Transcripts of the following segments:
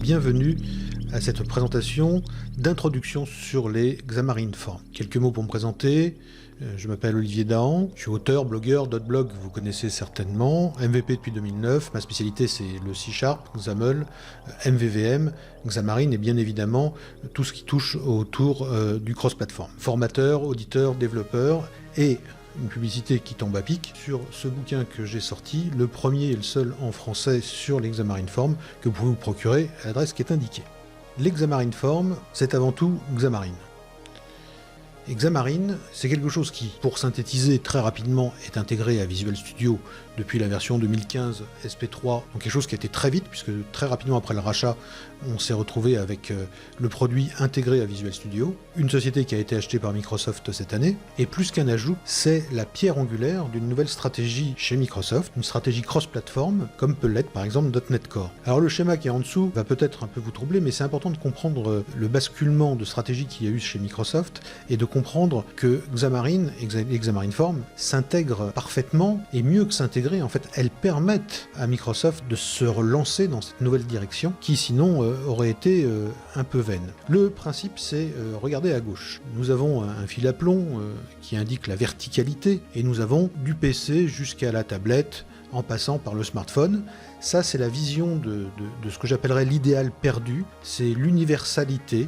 Bienvenue à cette présentation d'introduction sur les Xamarin Forms. Quelques mots pour me présenter. Je m'appelle Olivier Dahan, je suis auteur, blogueur, .blog, vous connaissez certainement, MVP depuis 2009, ma spécialité c'est le C#, XAML, MVVM, Xamarin et bien évidemment tout ce qui touche autour du cross-platform. Formateur, auditeur, développeur et une publicité qui tombe à pic sur ce bouquin que j'ai sorti, le premier et le seul en français sur les Xamarin Forms que vous pouvez vous procurer à l'adresse qui est indiquée. Les Xamarin Forms, c'est avant tout Xamarin. Et Xamarin, c'est quelque chose qui, pour synthétiser très rapidement, est intégré à Visual Studio depuis la version 2015 SP3, donc quelque chose qui a été très vite, puisque très rapidement après le rachat, on s'est retrouvé avec le produit intégré à Visual Studio, une société qui a été achetée par Microsoft cette année, et plus qu'un ajout, c'est la pierre angulaire d'une nouvelle stratégie chez Microsoft, une stratégie cross-platform, comme peut l'être par exemple .NET Core. Alors le schéma qui est en dessous va peut-être un peu vous troubler, mais c'est important de comprendre le basculement de stratégie qu'il y a eu chez Microsoft, et de comprendre que Xamarin et les Xamarin Forms s'intègrent parfaitement, et mieux que s'intégrer, en fait, elles permettent à Microsoft de se relancer dans cette nouvelle direction qui sinon aurait été un peu vaine. Le principe, c'est regardez à gauche. Nous avons un fil à plomb qui indique la verticalité et nous avons du PC jusqu'à la tablette en passant par le smartphone. Ça, c'est la vision de ce que j'appellerais l'idéal perdu. C'est l'universalité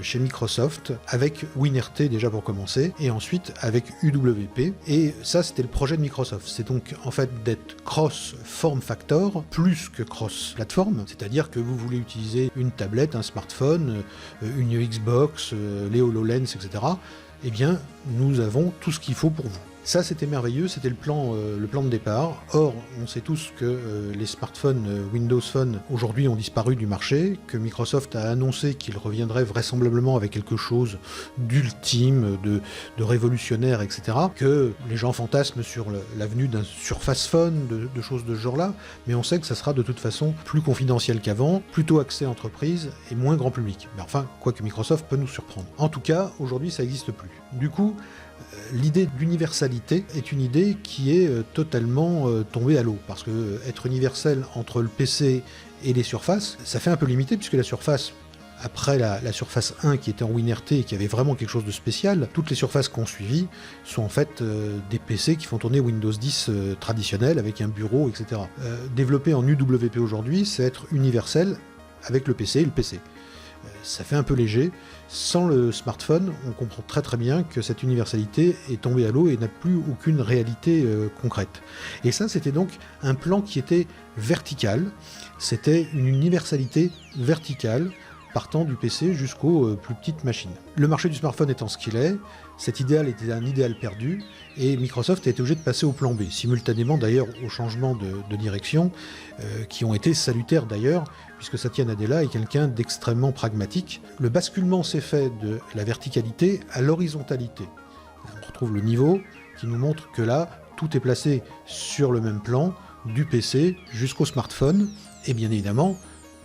chez Microsoft, avec WinRT déjà pour commencer, et ensuite avec UWP. Et ça, c'était le projet de Microsoft. C'est donc en fait d'être cross-form factor, plus que cross-platform. C'est-à-dire que vous voulez utiliser une tablette, un smartphone, une Xbox, les HoloLens, etc. Eh bien, nous avons tout ce qu'il faut pour vous. Ça, c'était merveilleux, c'était le plan de départ. Or, on sait tous que les smartphones Windows Phone aujourd'hui ont disparu du marché, que Microsoft a annoncé qu'il reviendrait vraisemblablement avec quelque chose d'ultime, de révolutionnaire, etc. Que les gens fantasment sur l'avenue d'un Surface Phone, de choses de ce genre-là, mais on sait que ça sera de toute façon plus confidentiel qu'avant, plutôt axé entreprise et moins grand public. Mais enfin, quoique Microsoft peut nous surprendre. En tout cas, aujourd'hui, ça n'existe plus. Du coup, l'idée d'universalité est une idée qui est totalement tombée à l'eau, parce que être universel entre le PC et les surfaces, ça fait un peu limité, puisque la surface, après la Surface 1 qui était en WinRT et qui avait vraiment quelque chose de spécial, toutes les surfaces qu'on suivit sont en fait des PC qui font tourner Windows 10 traditionnel avec un bureau, etc. Développer en UWP aujourd'hui, c'est être universel avec le PC et le PC. Ça fait un peu léger. Sans le smartphone, on comprend très très bien que cette universalité est tombée à l'eau et n'a plus aucune réalité concrète. Et ça, c'était donc un plan qui était vertical. C'était une universalité verticale, partant du PC jusqu'aux plus petites machines. Le marché du smartphone étant ce qu'il est, cet idéal était un idéal perdu, et Microsoft a été obligé de passer au plan B, simultanément d'ailleurs aux changements de direction, qui ont été salutaires d'ailleurs, puisque Satya Nadella est quelqu'un d'extrêmement pragmatique. Le basculement s'est fait de la verticalité à l'horizontalité. On retrouve le niveau qui nous montre que là, tout est placé sur le même plan, du PC jusqu'au smartphone, et bien évidemment,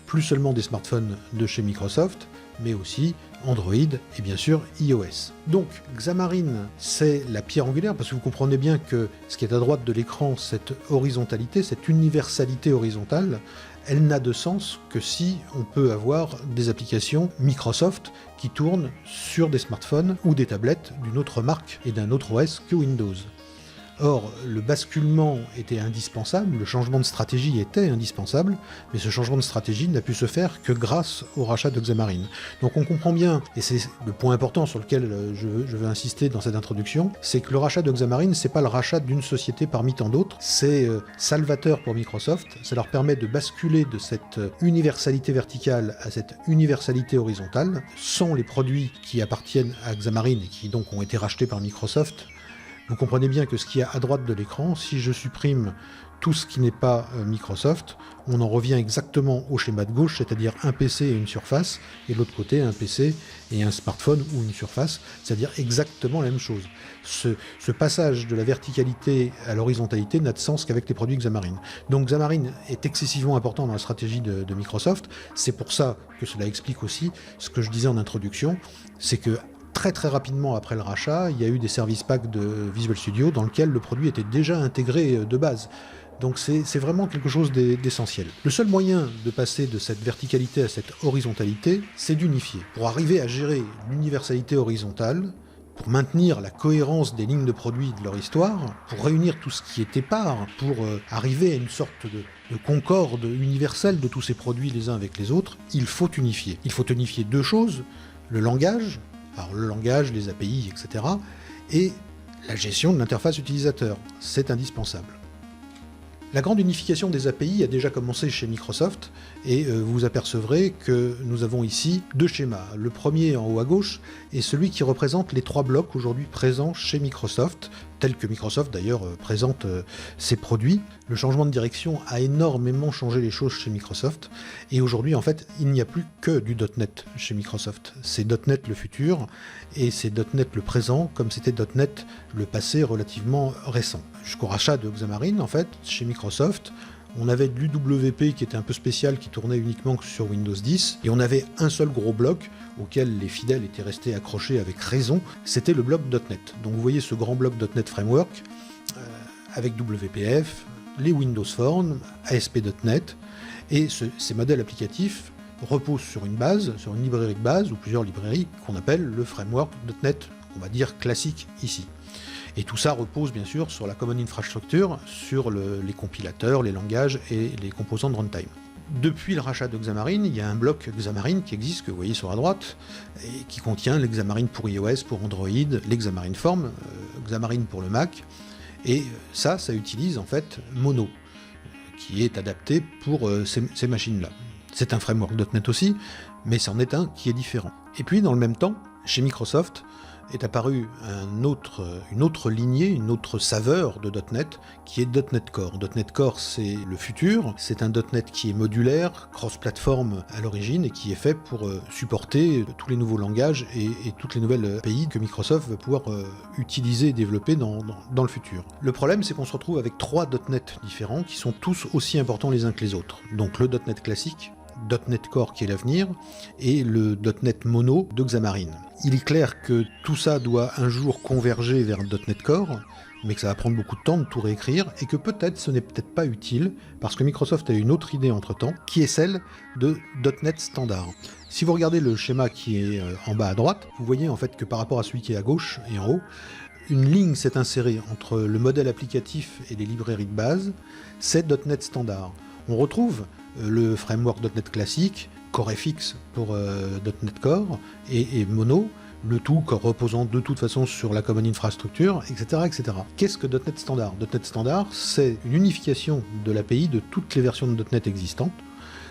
plus seulement des smartphones de chez Microsoft, mais aussi Android et bien sûr iOS. Donc Xamarin, c'est la pierre angulaire, parce que vous comprenez bien que ce qui est à droite de l'écran, cette horizontalité, cette universalité horizontale, elle n'a de sens que si on peut avoir des applications Microsoft qui tournent sur des smartphones ou des tablettes d'une autre marque et d'un autre OS que Windows. Or, le basculement était indispensable, le changement de stratégie était indispensable, mais ce changement de stratégie n'a pu se faire que grâce au rachat de Xamarin. Donc on comprend bien, et c'est le point important sur lequel je veux insister dans cette introduction, c'est que le rachat de Xamarin, c'est pas le rachat d'une société parmi tant d'autres, c'est salvateur pour Microsoft, ça leur permet de basculer de cette universalité verticale à cette universalité horizontale, sans les produits qui appartiennent à Xamarin et qui donc ont été rachetés par Microsoft. Vous comprenez bien que ce qu'il y a à droite de l'écran, si je supprime tout ce qui n'est pas Microsoft, on en revient exactement au schéma de gauche, c'est-à-dire un PC et une surface, et de l'autre côté un PC et un smartphone ou une surface, c'est-à-dire exactement la même chose. Ce passage de la verticalité à l'horizontalité n'a de sens qu'avec les produits Xamarin. Donc Xamarin est excessivement important dans la stratégie de Microsoft, c'est pour ça que cela explique aussi ce que je disais en introduction, c'est que très très rapidement après le rachat, il y a eu des service packs de Visual Studio dans lesquels le produit était déjà intégré de base. Donc c'est vraiment quelque chose d'essentiel. Le seul moyen de passer de cette verticalité à cette horizontalité, c'est d'unifier. Pour arriver à gérer l'universalité horizontale, pour maintenir la cohérence des lignes de produits de leur histoire, pour réunir tout ce qui est épars, pour arriver à une sorte de concorde universelle de tous ces produits les uns avec les autres, il faut unifier. Il faut unifier deux choses, le langage, alors le langage, les API, etc., et la gestion de l'interface utilisateur. C'est indispensable. La grande unification des API a déjà commencé chez Microsoft et vous vous apercevrez que nous avons ici deux schémas. Le premier en haut à gauche est celui qui représente les trois blocs aujourd'hui présents chez Microsoft, tels que Microsoft d'ailleurs présente ses produits. Le changement de direction a énormément changé les choses chez Microsoft et aujourd'hui en fait il n'y a plus que du .NET chez Microsoft. C'est .NET le futur et c'est .NET le présent comme c'était .NET le passé relativement récent. Jusqu'au rachat de Xamarin en fait chez Microsoft, on avait de l'UWP qui était un peu spécial, qui tournait uniquement sur Windows 10, et on avait un seul gros bloc auquel les fidèles étaient restés accrochés avec raison, c'était le bloc .NET. Donc vous voyez ce grand bloc .NET Framework, avec WPF, les Windows Forms, ASP.NET, et ces modèles applicatifs reposent sur une base, sur une librairie de base, ou plusieurs librairies, qu'on appelle le framework .NET, on va dire classique ici. Et tout ça repose bien sûr sur la Common Infrastructure, sur les compilateurs, les langages et les composants de runtime. Depuis le rachat de Xamarin, il y a un bloc Xamarin qui existe, que vous voyez sur la droite, et qui contient l'Xamarin pour iOS, pour Android, l'Xamarin Form, Xamarin pour le Mac, et ça utilise en fait Mono, qui est adapté pour ces machines-là. C'est un framework .NET aussi, mais c'en est un qui est différent. Et puis dans le même temps, chez Microsoft, est apparue une autre lignée, une autre saveur de .NET, qui est .NET Core. .NET Core, c'est le futur, c'est un .NET qui est modulaire, cross-platform à l'origine, et qui est fait pour supporter tous les nouveaux langages et toutes les nouvelles API que Microsoft va pouvoir utiliser et développer dans le futur. Le problème, c'est qu'on se retrouve avec trois .NET différents, qui sont tous aussi importants les uns que les autres. Donc le .NET classique, .NET Core qui est l'avenir, et le .NET Mono de Xamarin. Il est clair que tout ça doit un jour converger vers .NET Core, mais que ça va prendre beaucoup de temps de tout réécrire, et que peut-être ce n'est peut-être pas utile, parce que Microsoft a une autre idée entre-temps, qui est celle de .NET Standard. Si vous regardez le schéma qui est en bas à droite, vous voyez en fait que par rapport à celui qui est à gauche et en haut, une ligne s'est insérée entre le modèle applicatif et les librairies de base, c'est .NET Standard. On retrouve le framework .NET classique, CoreFX pour .NET Core et Mono, le tout reposant de toute façon sur la Common Infrastructure, etc. etc. Qu'est-ce que .NET Standard ? .NET Standard, c'est une unification de l'API de toutes les versions de .NET existantes.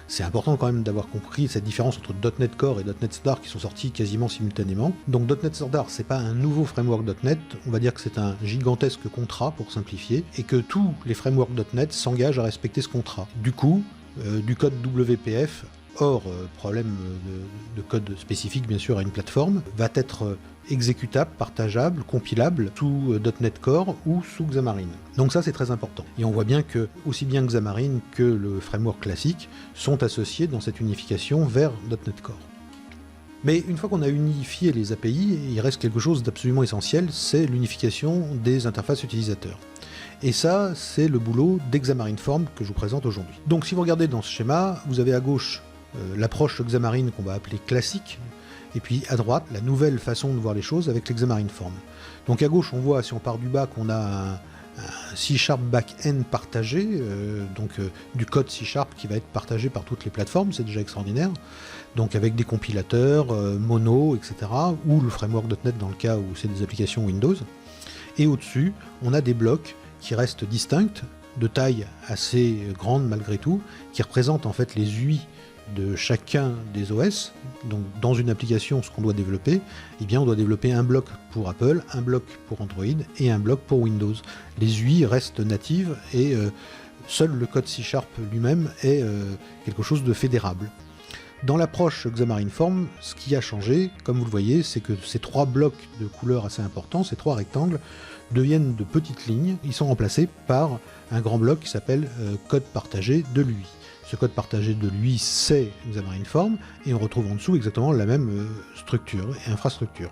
C'est important quand même d'avoir compris cette différence entre .NET Core et .NET Standard qui sont sortis quasiment simultanément. Donc .NET Standard, c'est pas un nouveau framework .NET, on va dire que c'est un gigantesque contrat pour simplifier, et que tous les frameworks .NET s'engagent à respecter ce contrat. Du coup, du code WPF, hors problème de code spécifique bien sûr à une plateforme, va être exécutable, partageable, compilable sous .NET Core ou sous Xamarin. Donc ça c'est très important. Et on voit bien que aussi bien Xamarin que le framework classique sont associés dans cette unification vers .NET Core. Mais une fois qu'on a unifié les API, il reste quelque chose d'absolument essentiel, c'est l'unification des interfaces utilisateurs. Et ça, c'est le boulot d'Xamarin Form que je vous présente aujourd'hui. Donc si vous regardez dans ce schéma, vous avez à gauche l'approche Xamarin qu'on va appeler classique, et puis à droite, la nouvelle façon de voir les choses avec l'Xamarin Form. Donc à gauche, on voit, si on part du bas, qu'on a un C# back-end partagé, du code C# qui va être partagé par toutes les plateformes, c'est déjà extraordinaire, donc avec des compilateurs, Mono, etc., ou le framework .NET dans le cas où c'est des applications Windows. Et au-dessus, on a des blocs qui restent distincts, de taille assez grande malgré tout, qui représentent en fait les UI de chacun des OS. Donc dans une application, ce qu'on doit développer, eh bien on doit développer un bloc pour Apple, un bloc pour Android et un bloc pour Windows. Les UI restent natives et seul le code C# lui-même est quelque chose de fédérable. Dans l'approche Xamarin Form, ce qui a changé, comme vous le voyez, c'est que ces trois blocs de couleurs assez importants, ces trois rectangles, deviennent de petites lignes. Ils sont remplacés par un grand bloc qui s'appelle code partagé de l'UI. Ce code partagé de l'UI, c'est Xamarin Form, et on retrouve en dessous exactement la même structure et infrastructure.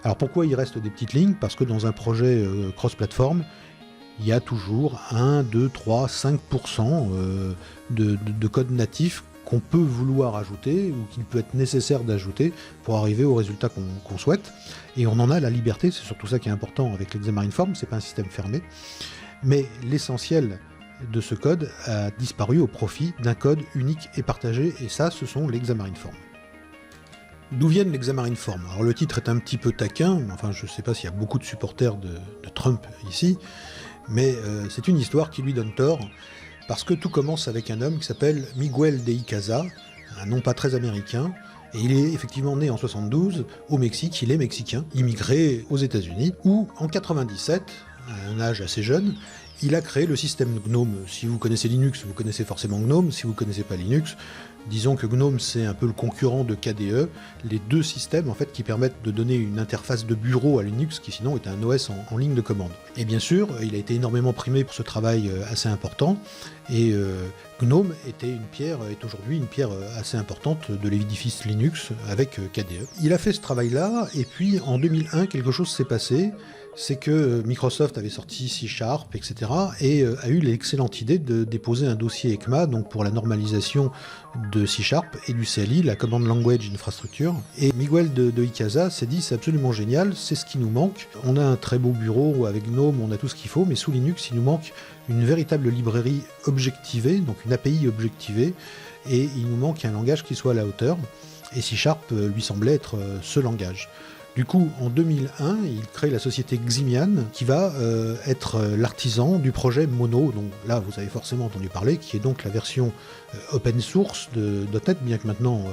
Alors pourquoi il reste des petites lignes ? Parce que dans un projet cross-platform, il y a toujours 1, 2, 3, 5% de code natif qu'on peut vouloir ajouter ou qu'il peut être nécessaire d'ajouter pour arriver au résultat qu'on souhaite. Et on en a la liberté, c'est surtout ça qui est important avec l'Xamarin-Form, c'est pas un système fermé. Mais l'essentiel de ce code a disparu au profit d'un code unique et partagé, et ça, ce sont les Xamarin-Form. D'où viennent les Xamarin-Form? Alors le titre est un petit peu taquin, enfin je ne sais pas s'il y a beaucoup de supporters de Trump ici, mais c'est une histoire qui lui donne tort, parce que tout commence avec un homme qui s'appelle Miguel de Icaza, un nom pas très américain, et il est effectivement né en 72 au Mexique, il est mexicain, immigré aux États-Unis, où en 97, à un âge assez jeune, il a créé le système GNOME. Si vous connaissez Linux, vous connaissez forcément GNOME. Si vous ne connaissez pas Linux, disons que GNOME c'est un peu le concurrent de KDE, les deux systèmes en fait qui permettent de donner une interface de bureau à Linux qui sinon est un OS en ligne de commande. Et bien sûr, il a été énormément primé pour ce travail assez important, et GNOME est aujourd'hui une pierre assez importante de l'édifice Linux avec KDE. Il a fait ce travail-là, et puis en 2001, quelque chose s'est passé. C'est que Microsoft avait sorti C#, etc., et a eu l'excellente idée de déposer un dossier ECMA, donc pour la normalisation de C# et du CLI, la Command Language Infrastructure. Et Miguel de Icaza s'est dit, c'est absolument génial, c'est ce qui nous manque. On a un très beau bureau avec GNOME, on a tout ce qu'il faut, mais sous Linux, il nous manque une véritable librairie objectivée, donc une API objectivée, et il nous manque un langage qui soit à la hauteur. Et C# lui semblait être ce langage. Du coup, en 2001, il crée la société Ximian, qui va être l'artisan du projet Mono, donc là vous avez forcément entendu parler, qui est donc la version open source de .NET, bien que maintenant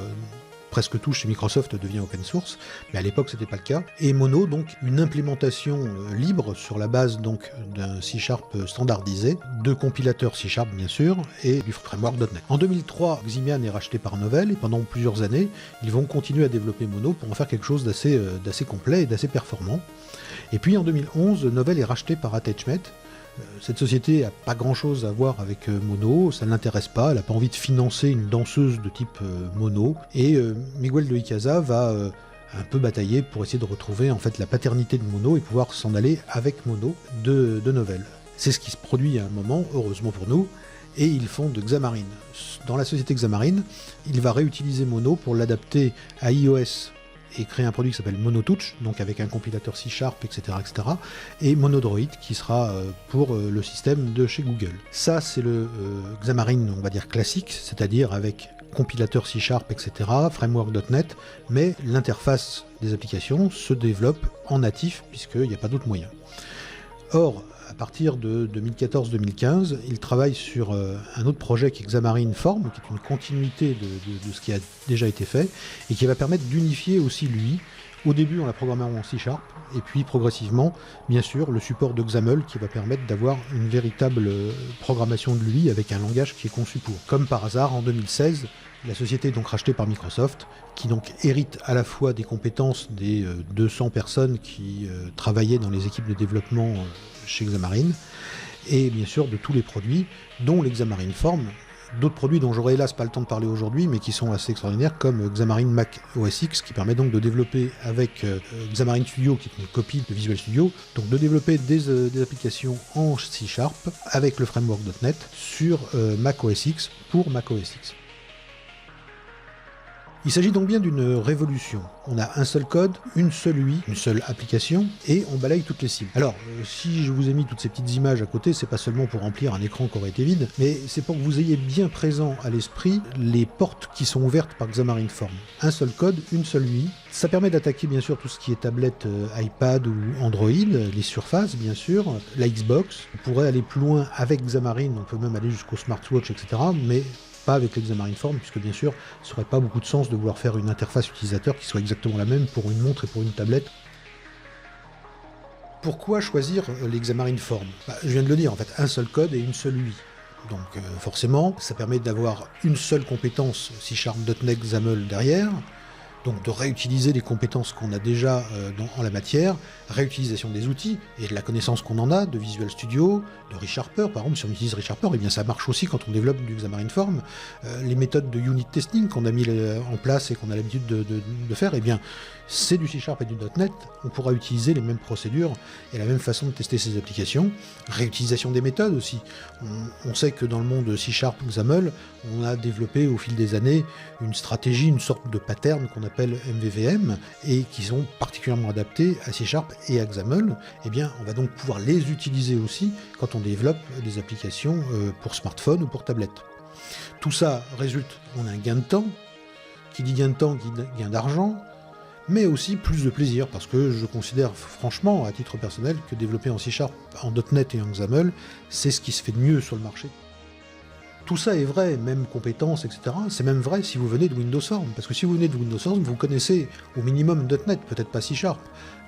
presque tout chez Microsoft devient open source, mais à l'époque c'était pas le cas. Et Mono, donc une implémentation libre sur la base donc d'un C# standardisé, de compilateurs C# bien sûr, et du framework .NET. En 2003, Ximian est racheté par Novell, et pendant plusieurs années, ils vont continuer à développer Mono pour en faire quelque chose d'assez complet et d'assez performant. Et puis en 2011, Novell est racheté par Attachmet. Cette société n'a pas grand-chose à voir avec Mono, ça ne l'intéresse pas, elle n'a pas envie de financer une danseuse de type Mono, et Miguel de Icaza va un peu batailler pour essayer de retrouver en fait la paternité de Mono et pouvoir s'en aller avec Mono de Novell. C'est ce qui se produit à un moment, heureusement pour nous, et ils font de Xamarin. Dans la société Xamarin, il va réutiliser Mono pour l'adapter à iOS et créer un produit qui s'appelle Monotouch, donc avec un compilateur C#, etc., et Monodroid, qui sera pour le système de chez Google. Ça, c'est le Xamarin, on va dire classique, c'est-à-dire avec compilateur C#, etc., framework.NET, mais l'interface des applications se développe en natif, puisqu'il n'y a pas d'autre moyen. Or, à partir de 2014-2015, il travaille sur un autre projet qui est Xamarin-Form, qui est une continuité de ce qui a déjà été fait, et qui va permettre d'unifier aussi lui. Au début, on l'a programmé en C#, et puis progressivement, bien sûr, le support de XAML qui va permettre d'avoir une véritable programmation de lui avec un langage qui est conçu pour. Comme par hasard, en 2016, la société est donc rachetée par Microsoft, qui donc hérite à la fois des compétences des 200 personnes qui travaillaient dans les équipes de développement chez Xamarin, et bien sûr de tous les produits, dont les Xamarin-Form, d'autres produits dont j'aurai hélas pas le temps de parler aujourd'hui, mais qui sont assez extraordinaires, comme Xamarin Mac OS X, qui permet donc de développer avec Xamarin Studio, qui est une copie de Visual Studio, donc de développer des applications en C# avec le framework .NET sur Mac OS X pour Mac OS X. Il s'agit donc bien d'une révolution. On a un seul code, une seule UI, une seule application, et on balaye toutes les cibles. Alors, si je vous ai mis toutes ces petites images à côté, c'est pas seulement pour remplir un écran qui aurait été vide, mais c'est pour que vous ayez bien présent à l'esprit les portes qui sont ouvertes par Xamarin-Form. Un seul code, une seule UI. Ça permet d'attaquer bien sûr tout ce qui est tablette, iPad ou Android, les surfaces bien sûr, la Xbox. On pourrait aller plus loin avec Xamarin, on peut même aller jusqu'au smartwatch, etc., mais pas avec l'Xamarin-Form, puisque bien sûr, ça n'aurait pas beaucoup de sens de vouloir faire une interface utilisateur qui soit exactement la même pour une montre et pour une tablette. Pourquoi choisir les Xamarin-Form ? Je viens de le dire, en fait, un seul code et une seule UI. Donc forcément, ça permet d'avoir une seule compétence C#.NET XAML derrière, Donc de réutiliser les compétences qu'on a déjà en la matière, réutilisation des outils et de la connaissance qu'on en a, de Visual Studio, de ReSharper, par exemple, si on utilise ReSharper, eh bien ça marche aussi quand on développe du Xamarin Form. Les méthodes de unit testing qu'on a mis en place et qu'on a l'habitude de faire, eh bien c'est du C# et du .NET, on pourra utiliser les mêmes procédures et la même façon de tester ces applications. Réutilisation des méthodes aussi. On sait que dans le monde C# XAML, on a développé au fil des années une stratégie, une sorte de pattern qu'on appelle MVVM et qui sont particulièrement adaptés à C# et à XAML. Eh bien, on va donc pouvoir les utiliser aussi quand on développe des applications pour smartphone ou pour tablette. Tout ça résulte en un gain de temps. Qui dit gain de temps, qui dit gain d'argent, mais aussi plus de plaisir, parce que je considère franchement, à titre personnel, que développer en C#, en .NET et en XAML, c'est ce qui se fait de mieux sur le marché. Tout ça est vrai, même compétences, etc. C'est même vrai si vous venez de Windows Form, parce que si vous venez de Windows Form, vous connaissez au minimum .NET, peut-être pas C#,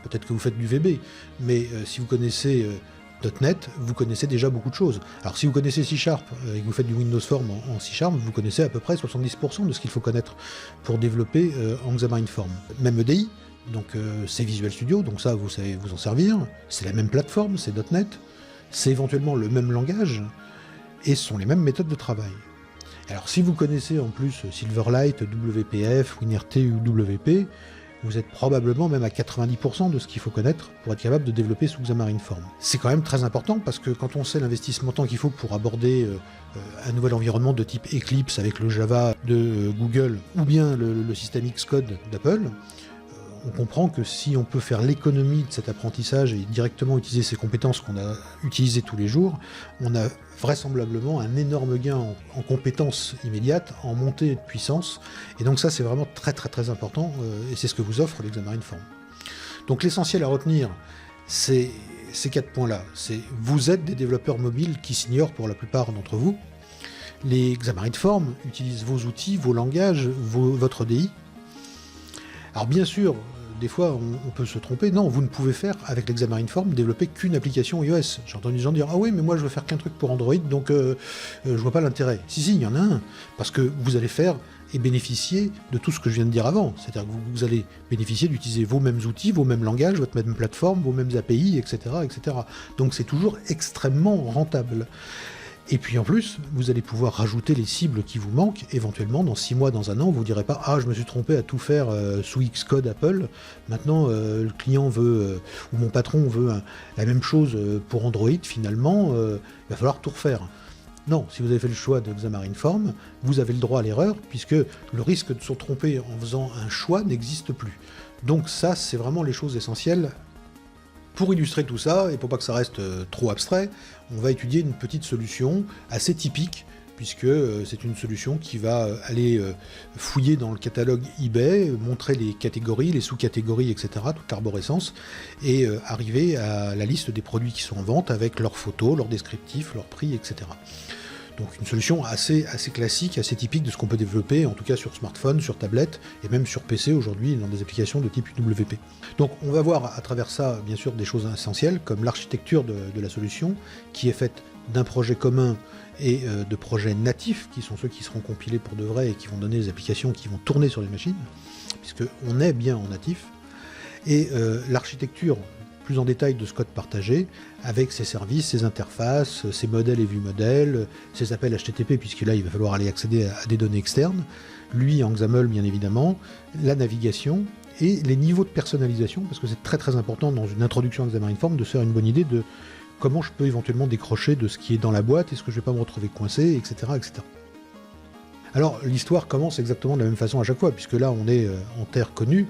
peut-être que vous faites du VB, mais si vous connaissez .NET, vous connaissez déjà beaucoup de choses. Alors si vous connaissez C# et que vous faites du Windows Form en C#, vous connaissez à peu près 70% de ce qu'il faut connaître pour développer en Xamarin Form. Même EDI, donc c'est Visual Studio, donc ça vous savez vous en servir, c'est la même plateforme, c'est .NET, c'est éventuellement le même langage, et ce sont les mêmes méthodes de travail. Alors si vous connaissez en plus Silverlight, WPF, WinRT ou WP, vous êtes probablement même à 90% de ce qu'il faut connaître pour être capable de développer sous Xamarin Form. C'est quand même très important parce que quand on sait l'investissement temps qu'il faut pour aborder un nouvel environnement de type Eclipse avec le Java de Google ou bien le système Xcode d'Apple, on comprend que si on peut faire l'économie de cet apprentissage et directement utiliser ces compétences qu'on a utilisées tous les jours, on a vraisemblablement un énorme gain en compétences immédiates, en montée de puissance, et donc ça c'est vraiment très très très important, et c'est ce que vous offre l'Xamarin Form. Donc l'essentiel à retenir, c'est ces 4 points-là. C'est vous êtes des développeurs mobiles qui s'ignorent pour la plupart d'entre vous. Les Xamarin Form utilisent vos outils, vos langages, votre EDI. Alors bien sûr, des fois on peut se tromper, non, vous ne pouvez faire avec l'Xamarin Form développer qu'une application iOS. J'ai entendu des gens dire « Ah oui, mais moi je veux faire qu'un truc pour Android, donc je vois pas l'intérêt ». Si, il y en a un, parce que vous allez faire et bénéficier de tout ce que je viens de dire avant. C'est-à-dire que vous allez bénéficier d'utiliser vos mêmes outils, vos mêmes langages, votre même plateforme, vos mêmes API, etc. etc. Donc c'est toujours extrêmement rentable. Et puis en plus, vous allez pouvoir rajouter les cibles qui vous manquent, éventuellement dans 6 mois, dans un an, vous ne direz pas « Ah, je me suis trompé à tout faire sous Xcode Apple, maintenant le client veut, ou mon patron veut la même chose pour Android, finalement, il va falloir tout refaire ». Non, si vous avez fait le choix de Xamarin Form, vous avez le droit à l'erreur, puisque le risque de se tromper en faisant un choix n'existe plus. Donc ça, c'est vraiment les choses essentielles. Pour illustrer tout ça, et pour pas que ça reste trop abstrait, on va étudier une petite solution assez typique, puisque c'est une solution qui va aller fouiller dans le catalogue eBay, montrer les catégories, les sous-catégories, etc., toute l'arborescence, et arriver à la liste des produits qui sont en vente avec leurs photos, leurs descriptifs, leurs prix, etc. Donc une solution assez classique, assez typique de ce qu'on peut développer, en tout cas sur smartphone, sur tablette, et même sur PC aujourd'hui, dans des applications de type UWP. Donc on va voir à travers ça, bien sûr, des choses essentielles, comme l'architecture de la solution, qui est faite d'un projet commun et de projets natifs, qui sont ceux qui seront compilés pour de vrai et qui vont donner des applications qui vont tourner sur les machines, puisqu'on est bien en natif, et l'architecture plus en détail de ce code partagé, avec ses services, ses interfaces, ses modèles et vues modèles, ses appels HTTP, puisque là il va falloir aller accéder à des données externes, lui en XAML bien évidemment, la navigation, et les niveaux de personnalisation, parce que c'est très très important dans une introduction à Xamarin Form de se faire une bonne idée de comment je peux éventuellement décrocher de ce qui est dans la boîte, est-ce que je ne vais pas me retrouver coincé, etc. etc. Alors l'histoire commence exactement de la même façon à chaque fois, puisque là on est en terre connue.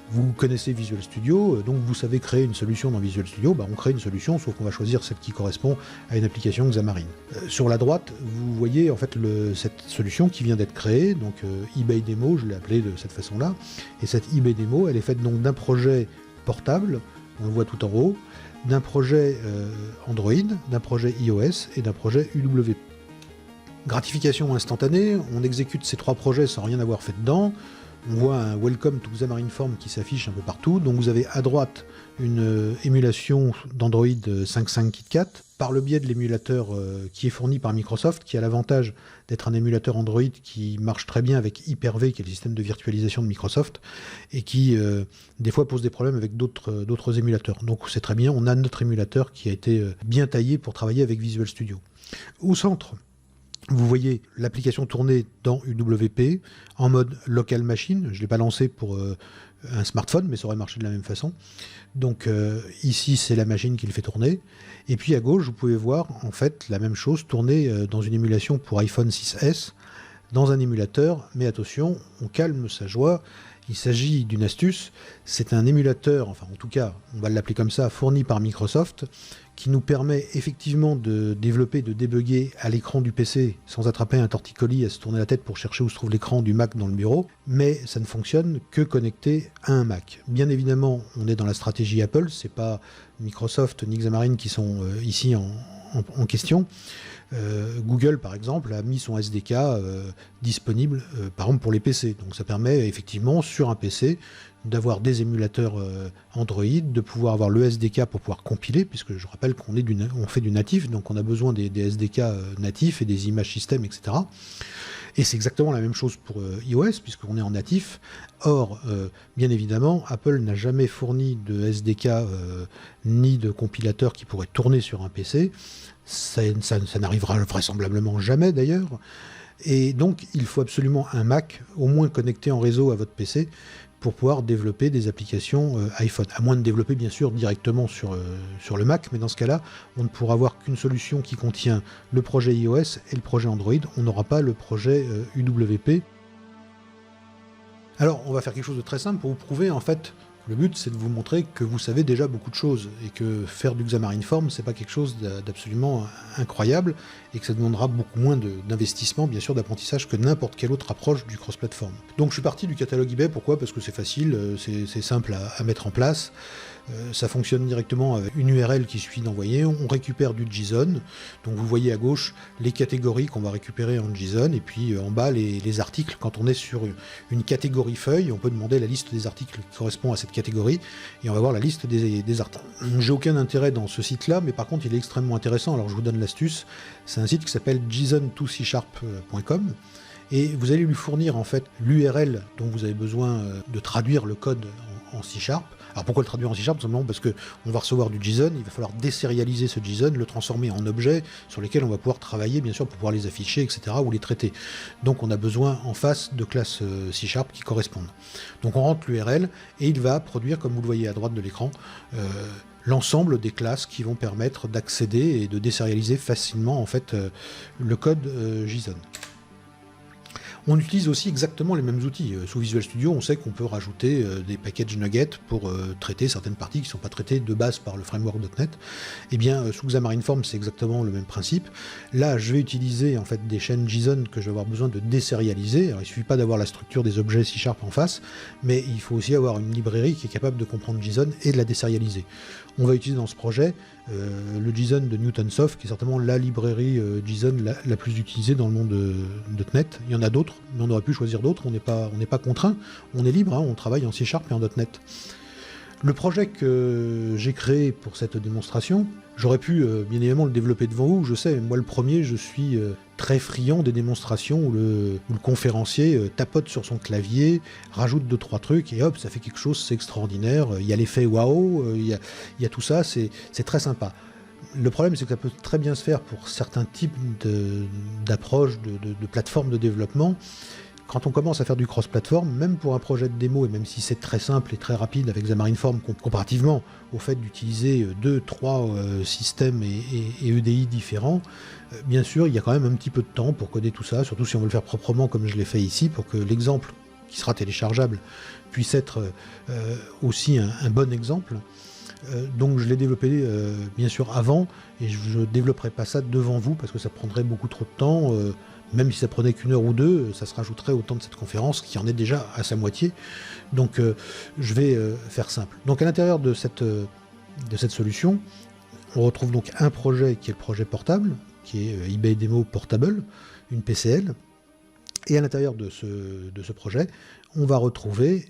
Vous connaissez Visual Studio, donc vous savez créer une solution dans Visual Studio, on crée une solution, sauf qu'on va choisir celle qui correspond à une application Xamarin. Sur la droite, vous voyez en fait cette solution qui vient d'être créée, donc eBay Demo, je l'ai appelée de cette façon-là, et cette eBay Demo, elle est faite donc d'un projet portable, on le voit tout en haut, d'un projet Android, d'un projet iOS et d'un projet UWP. Gratification instantanée, on exécute ces 3 projets sans rien avoir fait dedans. on voit un Welcome to Xamarin.Form qui s'affiche un peu partout. Donc vous avez à droite une émulation d'Android 5.5 KitKat par le biais de l'émulateur qui est fourni par Microsoft, qui a l'avantage d'être un émulateur Android qui marche très bien avec Hyper-V, qui est le système de virtualisation de Microsoft, et qui des fois pose des problèmes avec d'autres émulateurs. Donc c'est très bien, on a notre émulateur qui a été bien taillé pour travailler avec Visual Studio. Au centre, vous voyez l'application tourner dans UWP en mode local machine. Je ne l'ai pas lancé pour un smartphone, mais ça aurait marché de la même façon. Donc ici, c'est la machine qui le fait tourner. Et puis à gauche, vous pouvez voir en fait la même chose tourner dans une émulation pour iPhone 6S, dans un émulateur. Mais attention, on calme sa joie. Il s'agit d'une astuce. C'est un émulateur, enfin en tout cas, on va l'appeler comme ça, fourni par Microsoft, qui nous permet effectivement de développer, de débugger à l'écran du PC sans attraper un torticolis à se tourner la tête pour chercher où se trouve l'écran du Mac dans le bureau, mais ça ne fonctionne que connecté à un Mac. Bien évidemment, on est dans la stratégie Apple, c'est pas Microsoft ni Xamarin qui sont ici en question. Google, par exemple, a mis son SDK disponible, par exemple, pour les PC. Donc ça permet effectivement, sur un PC, d'avoir des émulateurs Android, de pouvoir avoir le SDK pour pouvoir compiler, puisque je rappelle qu'on fait du natif, donc on a besoin des SDK natifs et des images système, etc. Et c'est exactement la même chose pour iOS, puisqu'on est en natif. Or, bien évidemment, Apple n'a jamais fourni de SDK ni de compilateur qui pourrait tourner sur un PC. Ça n'arrivera vraisemblablement jamais d'ailleurs. Et donc, il faut absolument un Mac, au moins connecté en réseau à votre PC, pour pouvoir développer des applications iPhone. À moins de développer bien sûr directement sur le Mac, mais dans ce cas-là, on ne pourra avoir qu'une solution qui contient le projet iOS et le projet Android. On n'aura pas le projet UWP. Alors, on va faire quelque chose de très simple pour vous prouver en fait. Le but, c'est de vous montrer que vous savez déjà beaucoup de choses et que faire du Xamarin.Form, c'est pas quelque chose d'absolument incroyable et que ça demandera beaucoup moins d'investissement, bien sûr, d'apprentissage que n'importe quelle autre approche du cross-platform. Donc je suis parti du catalogue eBay, pourquoi? Parce que c'est facile, c'est simple à mettre en place. Ça fonctionne directement avec une URL qu'il suffit d'envoyer. On récupère du JSON. Donc vous voyez à gauche les catégories qu'on va récupérer en JSON et puis en bas les articles. Quand on est sur une catégorie feuille, on peut demander la liste des articles qui correspond à cette catégorie et on va voir la liste des articles. J'ai aucun intérêt dans ce site-là, mais par contre il est extrêmement intéressant. Alors je vous donne l'astuce. C'est un site qui s'appelle json2csharp.com. Et vous allez lui fournir en fait l'URL dont vous avez besoin de traduire le code en C#. Alors pourquoi le traduire en C#? Simplement parce qu'on va recevoir du JSON, il va falloir désérialiser ce JSON, le transformer en objets sur lesquels on va pouvoir travailler bien sûr pour pouvoir les afficher, etc. ou les traiter. Donc on a besoin en face de classes C# qui correspondent. Donc on rentre l'URL et il va produire, comme vous le voyez à droite de l'écran, l'ensemble des classes qui vont permettre d'accéder et de désérialiser facilement en fait le code JSON. On utilise aussi exactement les mêmes outils. Sous Visual Studio, on sait qu'on peut rajouter des packages nuggets pour traiter certaines parties qui ne sont pas traitées de base par le framework.NET. Eh bien, sous Xamarin.Form, c'est exactement le même principe. Là, je vais utiliser en fait des chaînes JSON que je vais avoir besoin de désérialiser. Alors, il ne suffit pas d'avoir la structure des objets C# en face, mais il faut aussi avoir une librairie qui est capable de comprendre JSON et de la désérialiser. On va utiliser dans ce projet le JSON de Newtonsoft, qui est certainement la librairie JSON la plus utilisée dans le monde de .NET. Il y en a d'autres, mais on aurait pu choisir d'autres, on n'est pas contraint, on est libre, hein, on travaille en C# et en .NET. Le projet que j'ai créé pour cette démonstration, j'aurais pu bien évidemment le développer devant vous, je sais, moi le premier, je suis très friand des démonstrations où le conférencier tapote sur son clavier, rajoute 2-3 trucs et hop, ça fait quelque chose, c'est extraordinaire, il y a l'effet waouh, il y a tout ça, c'est très sympa. Le problème, c'est que ça peut très bien se faire pour certains types d'approches, de plateformes de développement. Quand on commence à faire du cross-platform, même pour un projet de démo, et même si c'est très simple et très rapide avec Xamarin.Form, comparativement au fait d'utiliser 2-3 systèmes et EDI différents, bien sûr, il y a quand même un petit peu de temps pour coder tout ça, surtout si on veut le faire proprement comme je l'ai fait ici, pour que l'exemple qui sera téléchargeable puisse être aussi un bon exemple. Donc je l'ai développé bien sûr avant, et je ne développerai pas ça devant vous, parce que ça prendrait beaucoup trop de temps. Même si ça prenait qu'une heure ou deux, ça se rajouterait au temps de cette conférence, qui en est déjà à sa moitié. Donc je vais faire simple. Donc à l'intérieur de cette solution, on retrouve donc un projet qui est le projet portable, qui est eBay Demo Portable, une PCL. Et à l'intérieur de ce projet, on va retrouver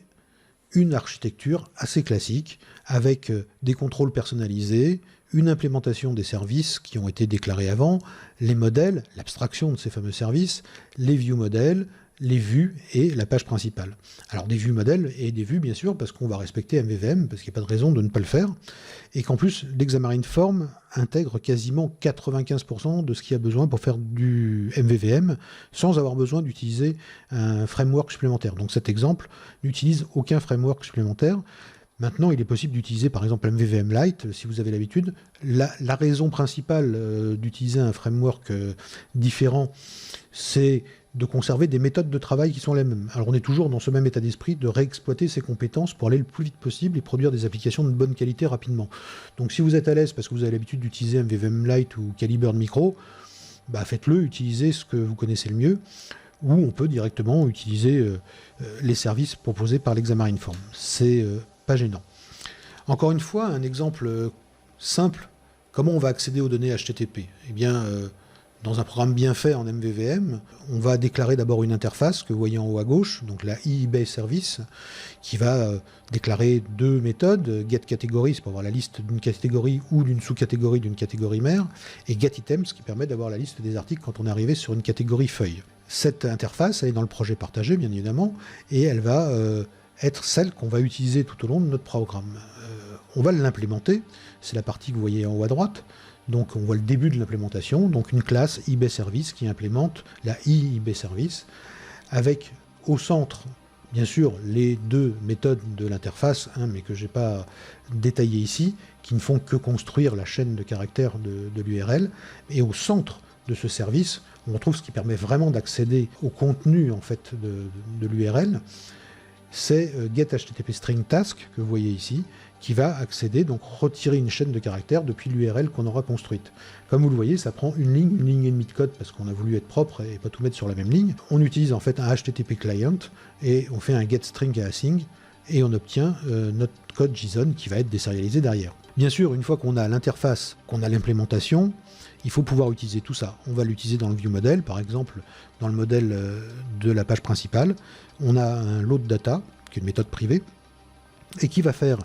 une architecture assez classique, avec des contrôles personnalisés, une implémentation des services qui ont été déclarés avant, les modèles, l'abstraction de ces fameux services, les view modèles, les vues et la page principale. Alors des vues modèles et des vues bien sûr parce qu'on va respecter MVVM, parce qu'il n'y a pas de raison de ne pas le faire, et qu'en plus l'Xamarin Form intègre quasiment 95% de ce qu'il y a besoin pour faire du MVVM sans avoir besoin d'utiliser un framework supplémentaire. Donc cet exemple n'utilise aucun framework supplémentaire. Maintenant, il est possible d'utiliser par exemple MVVM Lite, si vous avez l'habitude. La raison principale d'utiliser un framework différent, c'est de conserver des méthodes de travail qui sont les mêmes. Alors on est toujours dans ce même état d'esprit de réexploiter ses compétences pour aller le plus vite possible et produire des applications de bonne qualité rapidement. Donc si vous êtes à l'aise parce que vous avez l'habitude d'utiliser MVVM Lite ou Calibre Micro, bah faites-le, utilisez ce que vous connaissez le mieux, ou on peut directement utiliser les services proposés par l'Xamarin Form. C'est pas gênant. Encore une fois, un exemple simple, comment on va accéder aux données HTTP ? Eh bien, dans un programme bien fait en MVVM, on va déclarer d'abord une interface que vous voyez en haut à gauche, donc la eBay service, qui va déclarer deux méthodes, getCategory, c'est pour avoir la liste d'une catégorie ou d'une sous-catégorie d'une catégorie mère, et getItems, qui permet d'avoir la liste des articles quand on est arrivé sur une catégorie feuille. Cette interface, elle est dans le projet partagé, bien évidemment, et elle va être celle qu'on va utiliser tout au long de notre programme. On va l'implémenter, c'est la partie que vous voyez en haut à droite. Donc on voit le début de l'implémentation, donc une classe eBay Service qui implémente la eBay Service, avec au centre, bien sûr, les deux méthodes de l'interface, mais que je n'ai pas détaillées ici, qui ne font que construire la chaîne de caractères de l'URL. Et au centre de ce service, on retrouve ce qui permet vraiment d'accéder au contenu en fait, de l'URL. C'est getHTTPStringTask que vous voyez ici, qui va accéder, donc retirer une chaîne de caractères depuis l'URL qu'on aura construite. Comme vous le voyez, ça prend une ligne et demie de code parce qu'on a voulu être propre et pas tout mettre sur la même ligne. On utilise en fait un HTTP client et on fait un getString et async et on obtient notre code JSON qui va être désérialisé derrière. Bien sûr, une fois qu'on a l'interface, qu'on a l'implémentation, il faut pouvoir utiliser tout ça. On va l'utiliser dans le viewModel, par exemple, dans le modèle de la page principale. On a un load data, qui est une méthode privée, et qui va faire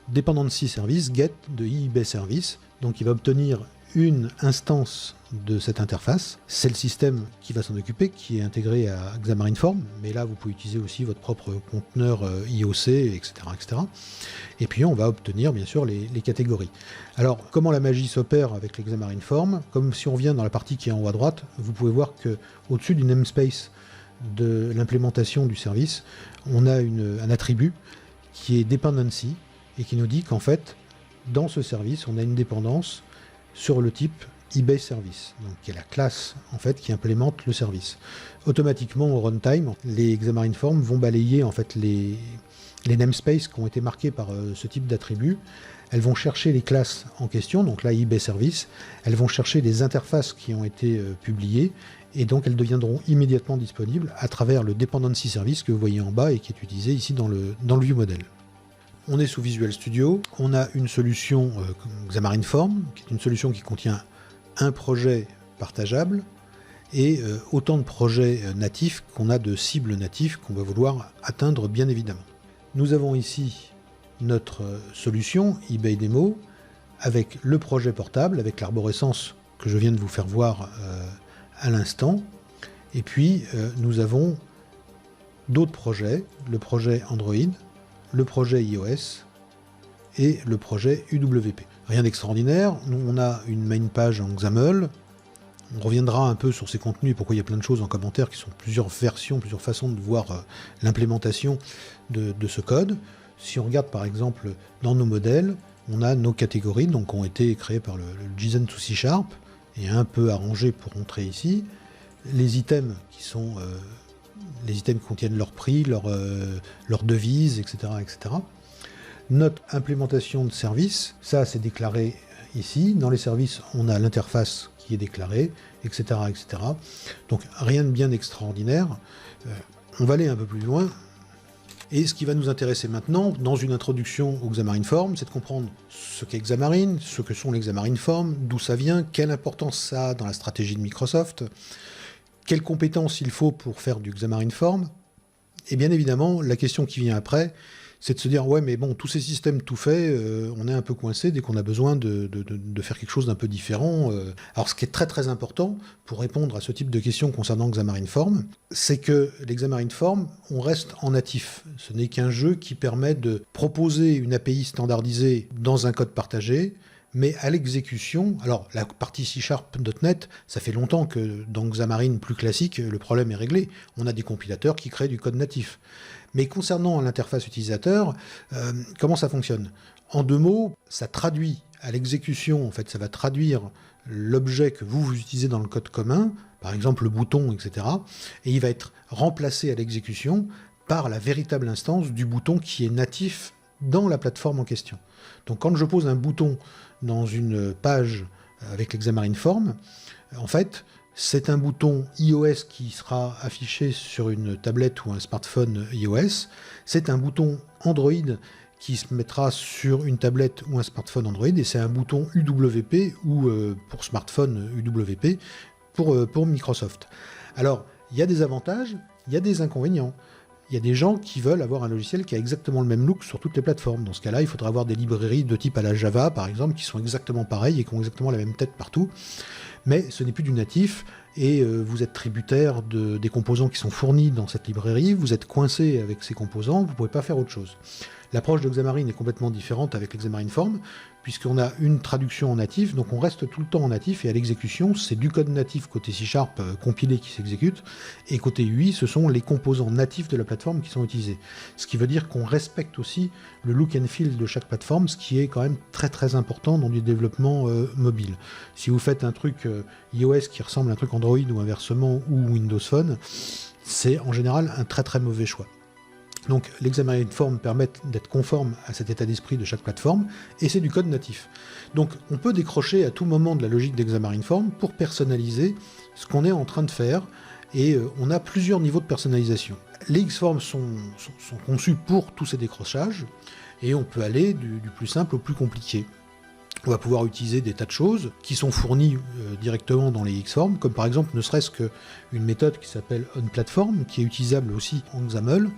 dependency service get de eBay service. Donc il va obtenir une instance de cette interface. C'est le système qui va s'en occuper, qui est intégré à Xamarin Form, mais là vous pouvez utiliser aussi votre propre conteneur IOC, etc., etc. Et puis on va obtenir bien sûr les catégories. Alors comment la magie s'opère avec l'Xamarin Form? Comme si on vient dans la partie qui est en haut à droite, vous pouvez voir que au-dessus du namespace de l'implémentation du service, on a un attribut qui est dependency et qui nous dit qu'en fait, dans ce service, on a une dépendance sur le type eBay Service, donc qui est la classe en fait qui implémente le service. Automatiquement au runtime, les Xamarin Form vont balayer en fait les namespaces qui ont été marqués par ce type d'attribut. Elles vont chercher les classes en question, donc là eBay Service. Elles vont chercher les interfaces qui ont été publiées et donc elles deviendront immédiatement disponibles à travers le dependency service que vous voyez en bas et qui est utilisé ici dans le viewModel. On est sous Visual Studio, on a une solution Xamarin Form, qui est une solution qui contient un projet partageable et autant de projets natifs qu'on a de cibles natifs qu'on va vouloir atteindre bien évidemment. Nous avons ici notre solution eBay Demo avec le projet portable, avec l'arborescence que je viens de vous faire voir à l'instant. Et puis nous avons d'autres projets, le projet Android, le projet iOS et le projet UWP. Rien d'extraordinaire, nous on a une main page en XAML, on reviendra un peu sur ces contenus et pourquoi il y a plein de choses en commentaire qui sont plusieurs versions, plusieurs façons de voir l'implémentation de ce code. Si on regarde par exemple dans nos modèles, on a nos catégories donc, qui ont été créées par le JSON to C# et un peu arrangées pour montrer ici. Les items qui sont les items qui contiennent leur prix, leur devise, etc., etc. Notre implémentation de service, ça c'est déclaré ici. Dans les services, on a l'interface qui est déclarée, etc., etc. Donc rien de bien extraordinaire. On va aller un peu plus loin. Et ce qui va nous intéresser maintenant, dans une introduction au Xamarin Form, c'est de comprendre ce qu'est Xamarin, ce que sont les Xamarin Form, d'où ça vient, quelle importance ça a dans la stratégie de Microsoft, Quelles compétences il faut pour faire du Xamarin.Form? Et bien évidemment, la question qui vient après, c'est de se dire, ouais, mais bon, tous ces systèmes tout faits, on est un peu coincé dès qu'on a besoin de faire quelque chose d'un peu différent. Alors, ce qui est très très important pour répondre à ce type de questions concernant Xamarin.Form, c'est que les Xamarin.Form, on reste en natif. Ce n'est qu'un jeu qui permet de proposer une API standardisée dans un code partagé, mais à l'exécution, alors la partie C#.NET, ça fait longtemps que dans Xamarin plus classique, le problème est réglé. On a des compilateurs qui créent du code natif. Mais concernant l'interface utilisateur, comment ça fonctionne? En 2 mots, ça traduit à l'exécution, en fait, ça va traduire l'objet que vous utilisez dans le code commun, par exemple le bouton, etc. Et il va être remplacé à l'exécution par la véritable instance du bouton qui est natif dans la plateforme en question. Donc quand je pose un bouton dans une page avec l'Xamarin.Form, en fait, c'est un bouton iOS qui sera affiché sur une tablette ou un smartphone iOS. C'est un bouton Android qui se mettra sur une tablette ou un smartphone Android. Et c'est un bouton UWP ou pour smartphone UWP pour Microsoft. Alors, il y a des avantages, il y a des inconvénients. Il y a des gens qui veulent avoir un logiciel qui a exactement le même look sur toutes les plateformes. Dans ce cas-là, il faudra avoir des librairies de type à la Java, par exemple, qui sont exactement pareilles et qui ont exactement la même tête partout. Mais ce n'est plus du natif, et vous êtes tributaire des composants qui sont fournis dans cette librairie, vous êtes coincé avec ces composants, vous ne pouvez pas faire autre chose. L'approche de Xamarin est complètement différente avec l'Xamarin.Form, puisqu'on a une traduction en natif, donc on reste tout le temps en natif, et à l'exécution, c'est du code natif côté C# compilé qui s'exécute, et côté UI, ce sont les composants natifs de la plateforme qui sont utilisés. Ce qui veut dire qu'on respecte aussi le look and feel de chaque plateforme, ce qui est quand même très très important dans du développement mobile. Si vous faites un truc iOS qui ressemble à un truc Android ou inversement, ou Windows Phone, c'est en général un très très mauvais choix. Donc les Xamarin.Form permettent d'être conformes à cet état d'esprit de chaque plateforme, et c'est du code natif. Donc on peut décrocher à tout moment de la logique d'Xamarin.Form pour personnaliser ce qu'on est en train de faire, et on a plusieurs niveaux de personnalisation. Les Xforms sont conçus pour tous ces décrochages, et on peut aller du plus simple au plus compliqué. On va pouvoir utiliser des tas de choses qui sont fournies directement dans les Xforms, comme par exemple ne serait-ce qu'une méthode qui s'appelle onPlatform, qui est utilisable aussi en XAML,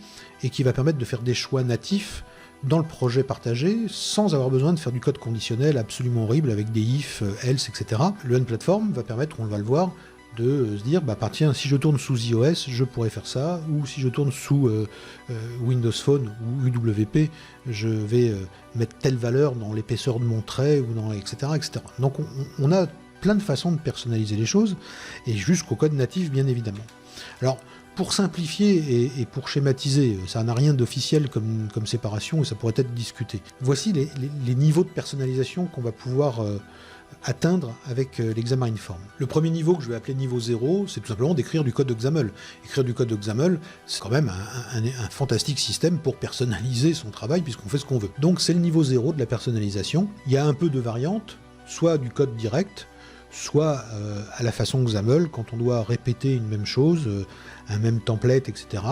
et qui va permettre de faire des choix natifs dans le projet partagé, sans avoir besoin de faire du code conditionnel absolument horrible avec des if, else, etc. Le onPlatform va permettre, on va le voir, de se dire, bah tiens, si je tourne sous iOS, je pourrais faire ça, ou si je tourne sous Windows Phone ou UWP, je vais mettre telle valeur dans l'épaisseur de mon trait, ou dans etc. etc. Donc on a plein de façons de personnaliser les choses, et jusqu'au code natif, bien évidemment. Alors, pour simplifier et pour schématiser, ça n'a rien d'officiel comme séparation, et ça pourrait être discuté. Voici les niveaux de personnalisation qu'on va pouvoir atteindre avec l'Xamarin.Form. Le premier niveau, que je vais appeler niveau 0, c'est tout simplement d'écrire du code de XAML. Écrire du code de XAML, c'est quand même un fantastique système pour personnaliser son travail, puisqu'on fait ce qu'on veut. Donc c'est le niveau 0 de la personnalisation. Il y a un peu de variantes, soit du code direct, soit à la façon XAML, quand on doit répéter une même chose, un même template, etc.,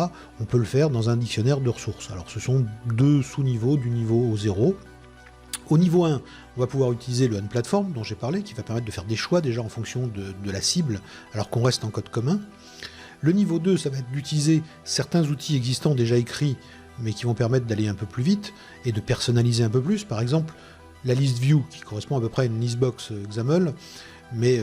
on peut le faire dans un dictionnaire de ressources. Alors ce sont 2 sous-niveaux du niveau 0. Au niveau 1, on va pouvoir utiliser le onPlatform dont j'ai parlé, qui va permettre de faire des choix déjà en fonction de la cible, alors qu'on reste en code commun. Le niveau 2, ça va être d'utiliser certains outils existants déjà écrits, mais qui vont permettre d'aller un peu plus vite, et de personnaliser un peu plus. Par exemple, la liste view, qui correspond à peu près à une listbox XAML, mais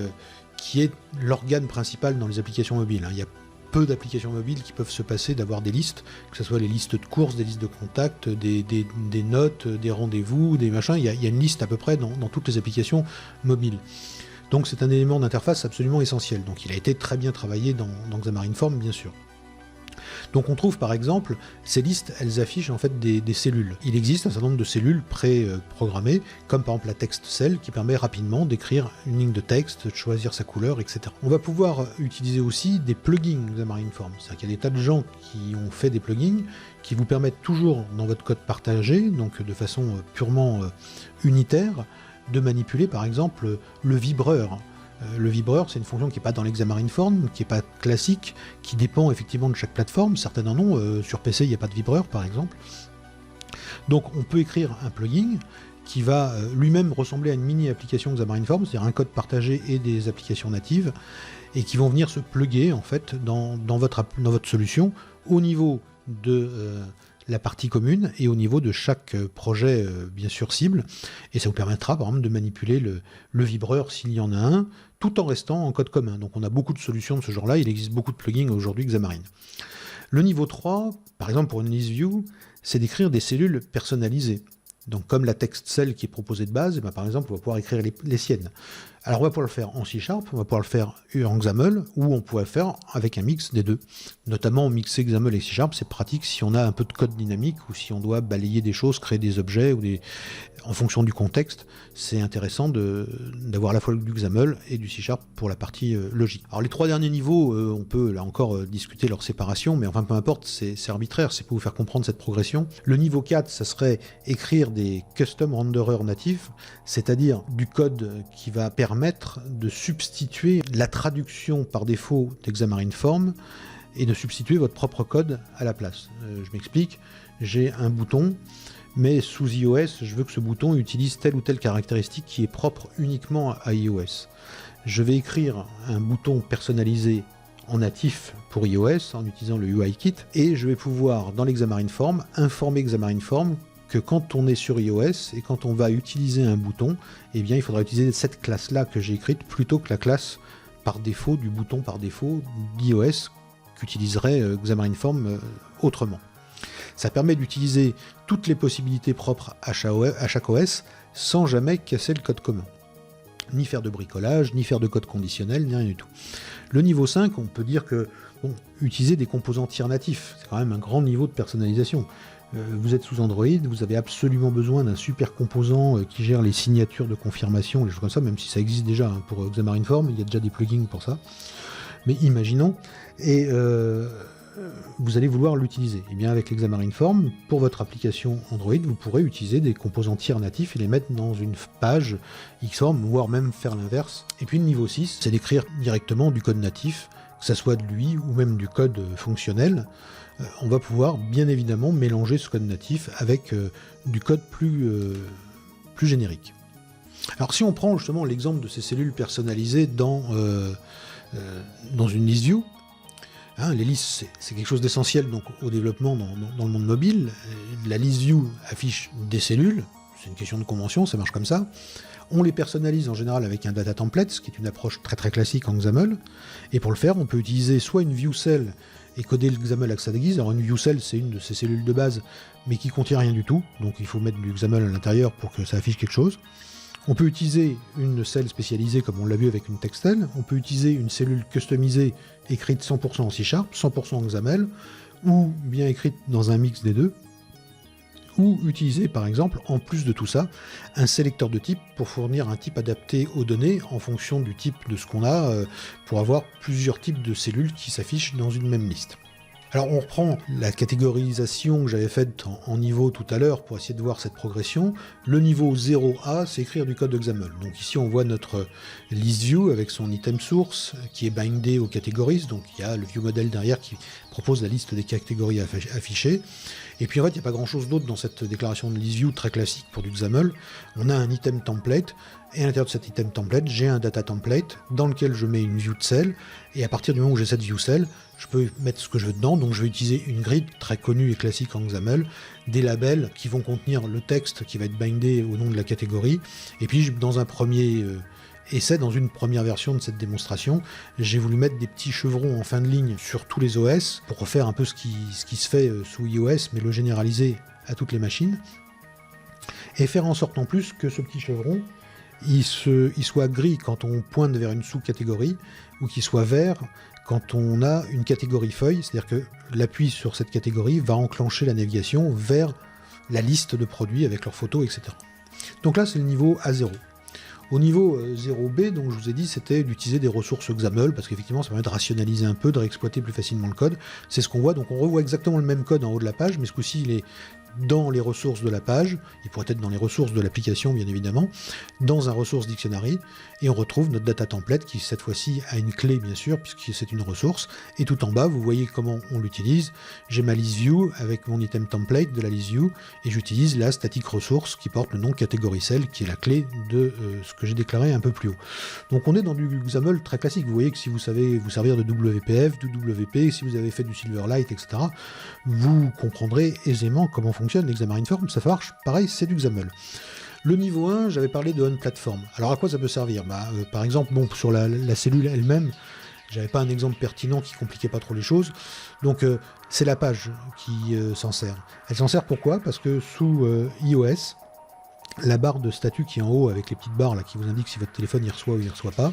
qui est l'organe principal dans les applications mobiles. Il y a peu d'applications mobiles qui peuvent se passer d'avoir des listes, que ce soit les listes de courses, des listes de contacts, des notes, des rendez-vous, des machins. Il y a une liste à peu près dans toutes les applications mobiles. Donc c'est un élément d'interface absolument essentiel. Donc il a été très bien travaillé dans Xamarin.Form, bien sûr. Donc on trouve par exemple, ces listes, elles affichent en fait des cellules. Il existe un certain nombre de cellules pré-programmées, comme par exemple la text cell, qui permet rapidement d'écrire une ligne de texte, de choisir sa couleur, etc. On va pouvoir utiliser aussi des plugins Xamarin.Form. C'est-à-dire qu'il y a des tas de gens qui ont fait des plugins qui vous permettent toujours dans votre code partagé, donc de façon purement unitaire, de manipuler par exemple le vibreur. Le vibreur, c'est une fonction qui n'est pas dans l'Xamarin.Form, qui n'est pas classique, qui dépend effectivement de chaque plateforme. Certaines en ont, sur PC il n'y a pas de vibreur par exemple. Donc on peut écrire un plugin qui va lui-même ressembler à une mini-application Xamarin.Forms, c'est-à-dire un code partagé et des applications natives, et qui vont venir se plugger en fait dans votre solution au niveau de la partie commune et au niveau de chaque projet bien sûr cible, et ça vous permettra par exemple de manipuler le vibreur s'il y en a un, tout en restant en code commun. Donc on a beaucoup de solutions de ce genre-là, il existe beaucoup de plugins aujourd'hui Xamarin. Le niveau 3, par exemple pour une list view, c'est d'écrire des cellules personnalisées. Donc comme la text cell qui est proposée de base, par exemple on va pouvoir écrire les siennes. Alors on va pouvoir le faire en C#, on va pouvoir le faire en XAML, ou on pourrait le faire avec un mix des deux. Notamment mixer XAML et C#, c'est pratique si on a un peu de code dynamique, ou si on doit balayer des choses, créer des objets, en fonction du contexte, c'est intéressant d'avoir à la fois du XAML et du C# pour la partie logique. Alors les 3 derniers niveaux, on peut là encore discuter leur séparation, mais enfin peu importe, c'est arbitraire, c'est pour vous faire comprendre cette progression. Le niveau 4, ça serait écrire des custom renderers natifs, c'est-à-dire du code qui va permettre de substituer la traduction par défaut d'Xamarin.Forms et de substituer votre propre code à la place. Je m'explique, j'ai un bouton, mais sous iOS, je veux que ce bouton utilise telle ou telle caractéristique qui est propre uniquement à iOS. Je vais écrire un bouton personnalisé en natif pour iOS en utilisant le UIKit, et je vais pouvoir, dans l'Xamarin.Forms, informer Xamarin.Forms que quand on est sur iOS et quand on va utiliser un bouton, eh bien il faudra utiliser cette classe-là que j'ai écrite plutôt que la classe par défaut du bouton par défaut d'iOS qu'utiliserait Xamarin.Forms autrement. Ça permet d'utiliser toutes les possibilités propres à chaque OS sans jamais casser le code commun. Ni faire de bricolage, ni faire de code conditionnel, ni rien du tout. Le niveau 5, on peut dire que utiliser des composants tiers natifs, c'est quand même un grand niveau de personnalisation. Vous êtes sous Android, vous avez absolument besoin d'un super composant qui gère les signatures de confirmation, les choses comme ça, même si ça existe déjà pour Xamarin.Forms, il y a déjà des plugins pour ça. Mais imaginons, et vous allez vouloir l'utiliser. Et bien avec l'Xamarin.Forms, pour votre application Android, vous pourrez utiliser des composants tiers natifs et les mettre dans une page Xforms, voire même faire l'inverse. Et puis le niveau 6, c'est d'écrire directement du code natif, que ce soit de l'UI ou même du code fonctionnel. On va pouvoir bien évidemment mélanger ce code natif avec du code plus générique. Alors si on prend justement l'exemple de ces cellules personnalisées dans une list view, les listes c'est quelque chose d'essentiel donc au développement dans le monde mobile. La list view affiche des cellules, c'est une question de convention, ça marche comme ça. On les personnalise en général avec un data template, ce qui est une approche très très classique en XAML. Et pour le faire, on peut utiliser soit une view cell et coder le XAML avec sa guise. Alors une view cell, c'est une de ces cellules de base, mais qui contient rien du tout. Donc il faut mettre du XAML à l'intérieur pour que ça affiche quelque chose. On peut utiliser une cell spécialisée, comme on l'a vu avec une textcell. On peut utiliser une cellule customisée, écrite 100% en C#, 100% en XAML, ou bien écrite dans un mix des deux. Ou utiliser par exemple, en plus de tout ça, un sélecteur de type pour fournir un type adapté aux données en fonction du type de ce qu'on a, pour avoir plusieurs types de cellules qui s'affichent dans une même liste. Alors on reprend la catégorisation que j'avais faite en niveau tout à l'heure pour essayer de voir cette progression. Le niveau 0A, c'est écrire du code de XAML. Donc ici on voit notre list view avec son item source qui est bindé aux catégories. Donc il y a le view model derrière qui propose la liste des catégories affichées. Et puis en fait il n'y a pas grand chose d'autre dans cette déclaration de list view très classique pour du XAML. On a un item template. Et à l'intérieur de cet item template, j'ai un data template dans lequel je mets une view cell, et à partir du moment où j'ai cette view cell, je peux mettre ce que je veux dedans, donc je vais utiliser une grid très connue et classique en XAML, des labels qui vont contenir le texte qui va être bindé au nom de la catégorie, et puis dans un premier essai, dans une première version de cette démonstration, j'ai voulu mettre des petits chevrons en fin de ligne sur tous les OS, pour refaire un peu ce qui se fait sous iOS, mais le généraliser à toutes les machines, et faire en sorte en plus que ce petit chevron, il soit gris quand on pointe vers une sous-catégorie, ou qu'il soit vert quand on a une catégorie feuille, c'est-à-dire que l'appui sur cette catégorie va enclencher la navigation vers la liste de produits avec leurs photos, etc. Donc là, c'est le niveau A0. Au niveau 0B, donc je vous ai dit, c'était d'utiliser des ressources XAML, parce qu'effectivement ça permet de rationaliser un peu, de réexploiter plus facilement le code. C'est ce qu'on voit, donc on revoit exactement le même code en haut de la page, mais ce coup-ci il est dans les ressources de la page, il pourrait être dans les ressources de l'application bien évidemment, dans un ressource dictionary, et on retrouve notre data template qui cette fois-ci a une clé bien sûr, puisque c'est une ressource, et tout en bas vous voyez comment on l'utilise. J'ai ma list view avec mon item template de la list view, et j'utilise la static resource qui porte le nom category cell, qui est la clé de ce que j'ai déclaré un peu plus haut. Donc on est dans du XAML très classique. Vous voyez que si vous savez vous servir de WPF, de WP, si vous avez fait du Silverlight, etc., vous comprendrez aisément comment fonctionne l'Xamarin Form. Ça marche pareil, c'est du XAML. Le niveau 1, j'avais parlé de on-platform. Alors à quoi ça peut servir? Par exemple, sur la cellule elle-même, j'avais pas un exemple pertinent qui compliquait pas trop les choses. Donc c'est la page qui s'en sert. Elle s'en sert pourquoi? Parce que sous iOS, la barre de statut qui est en haut avec les petites barres là, qui vous indiquent si votre téléphone y reçoit ou il ne reçoit pas,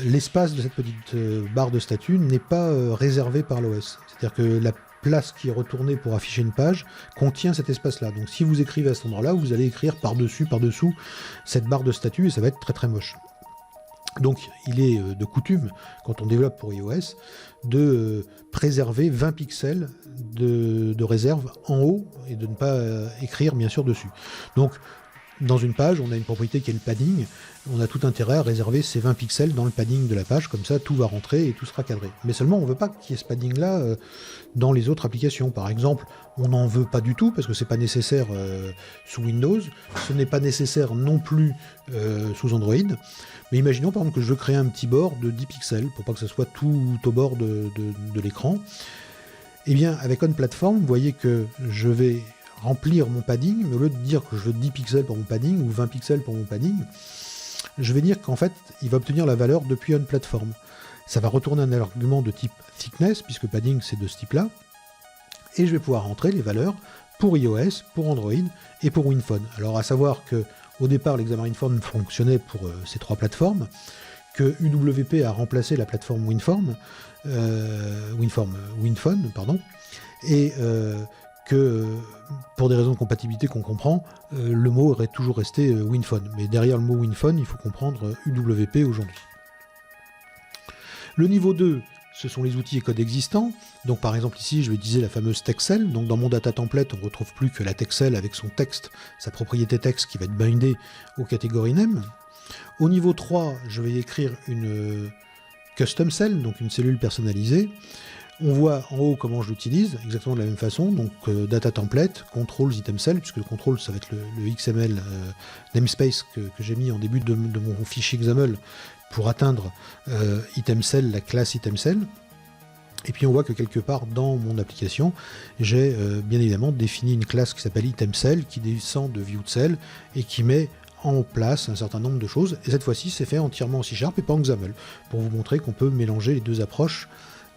l'espace de cette petite barre de statut n'est pas réservé par l'OS. C'est-à-dire que la place qui est retournée pour afficher une page contient cet espace-là. Donc si vous écrivez à cet endroit-là, vous allez écrire par-dessous cette barre de statut et ça va être très très moche. Donc il est de coutume, quand on développe pour iOS, de préserver 20 pixels de réserve en haut et de ne pas écrire bien sûr dessus. Donc dans une page, on a une propriété qui est le padding, on a tout intérêt à réserver ces 20 pixels dans le padding de la page, comme ça tout va rentrer et tout sera cadré. Mais seulement on ne veut pas qu'il y ait ce padding-là dans les autres applications. Par exemple, on n'en veut pas du tout, parce que ce n'est pas nécessaire sous Windows, ce n'est pas nécessaire non plus sous Android. Mais imaginons par exemple que je veux créer un petit bord de 10 pixels, pour pas que ce soit tout au bord de l'écran. Eh bien, avec OnPlatform, vous voyez que je vais remplir mon padding, mais au lieu de dire que je veux 10 pixels pour mon padding ou 20 pixels pour mon padding, je vais dire qu'en fait, il va obtenir la valeur depuis OnPlatform. Ça va retourner un argument de type thickness, puisque padding c'est de ce type-là, et je vais pouvoir rentrer les valeurs pour iOS, pour Android et pour WinPhone. Alors à savoir que au départ, l'Xamarin Form fonctionnait pour ces trois plateformes, que UWP a remplacé la plateforme WinPhone, et que pour des raisons de compatibilité qu'on comprend, le mot aurait toujours resté WinPhone. Mais derrière le mot WinPhone, il faut comprendre UWP aujourd'hui. Le niveau 2, ce sont les outils et codes existants. Donc par exemple ici, je vais utiliser la fameuse TextCell. Donc dans mon data template, on ne retrouve plus que la TextCell avec son texte, sa propriété texte qui va être bindée aux catégories name. Au niveau 3, je vais écrire une custom cell, donc une cellule personnalisée. On voit en haut comment je l'utilise, exactement de la même façon, donc data template, controls item cell, puisque le control ça va être le XML namespace que j'ai mis en début de mon fichier XAML pour atteindre item cell, la classe item cell. Et puis on voit que quelque part dans mon application, j'ai bien évidemment défini une classe qui s'appelle item cell, qui descend de viewed cell et qui met en place un certain nombre de choses. Et cette fois-ci, c'est fait entièrement en C# et pas en XAML, pour vous montrer qu'on peut mélanger les deux approches,